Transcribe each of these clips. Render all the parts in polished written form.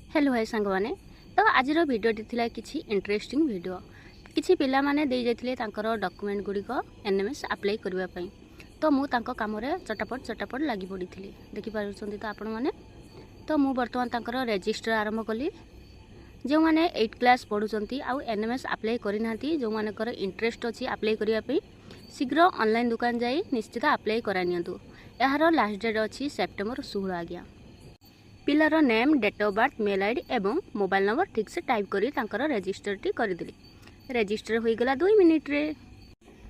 Hello hi सांग मैंने तो आज भिडियोटी थिला किछि इंटरेस्टिंग वीडियो किछि पिला माने दे जाइथिले तांकर डॉक्यूमेंट गुड़िक एनएमएस अप्लाई करबा पई तो मु तांको काम रे चटापट लागि पड़ीथिली देखि पारुछंती तो आपण माने तो मु वर्तमान तांकर रजिस्टर आरंभ कली जो माने 8 क्लास पढुचंती आ एनएमएस अप्लाई करि नांती जो मानकर इंटरेस्ट अछि अप्लाई करिया पई शीघ्र ऑनलाइन दुकान जाई निश्चित अप्लाई करा नियंतु यार लास्ट डेट अछि सेप्टेम्बर 16 आज्ञा पिलार name date of birth mail ID एवं मोबाइल नंबर ठीक से टाइप करी तांकर रजिस्टर टी करदेली रजिस्टर हो गला 2 मिनिट रे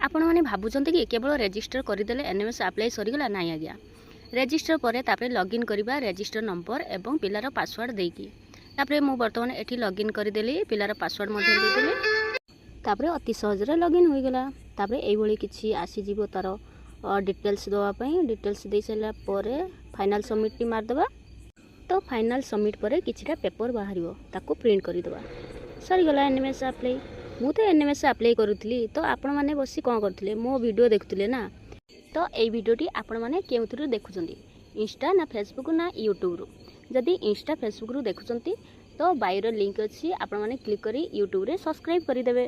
आपण माने भाबुचंती कि केवल रजिस्टर करदेले एनएमएस अप्लाई सरीगला नाई आज्ञा रजिस्टर पर तापरे लॉगिन करिबा रजिस्टर नंबर एवं पिलार पासवर्ड देकी तापरे मु वर्तमान एठी लॉगिन करदेली पिलार पासवर्ड मध्ये देदेली तापरे अति सहज रे लॉगिन हो गला तापरे एई भली किछि आसी जीवो तार डिटेल्स दवा पई डिटेल्स दे सला परे फाइनल सबमिट टी मार दबा तो फाइनल सबमिट पर किछिटा पेपर बाहर ताको प्रिंट करदेवा सरीगला एनएमएस अप्लाई मु तो एनएमएस अप्लाई करूथली तो आपण माने बसी कौन करथिले मो वीडियो देखुथिले ना तो एई वीडियोटी आपण माने केउथुरु देखुचंती इंस्टा ना फेसबुक ना यूट्यूब रु जदि इंस्टा फेसबुक रु देखुचंती तो बायो लिंक अछि आपण माने क्लिक करी यूट्यूब रे सब्सक्राइब करि देबे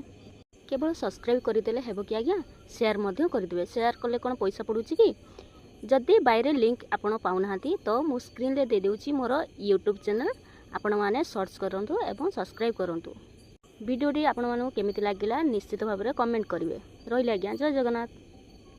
केवल सब्सक्राइब करदेले हेबो कि आज्ञा शेयर मध्य करदेबे शेयर कले कोन पैसा पडुची कि जदि बाहर लिंक आपण पाउना तो मो स्क्रीन रे दे देउची मोर यूट्यूब चैनल आपण माने सर्च करंतु एवं सब्सक्राइब करंतु वीडियोटी आपण मानू केमिति लागिला निश्चित भाव में कमेंट करेंगे रही आज्ञा जय जगन्नाथ।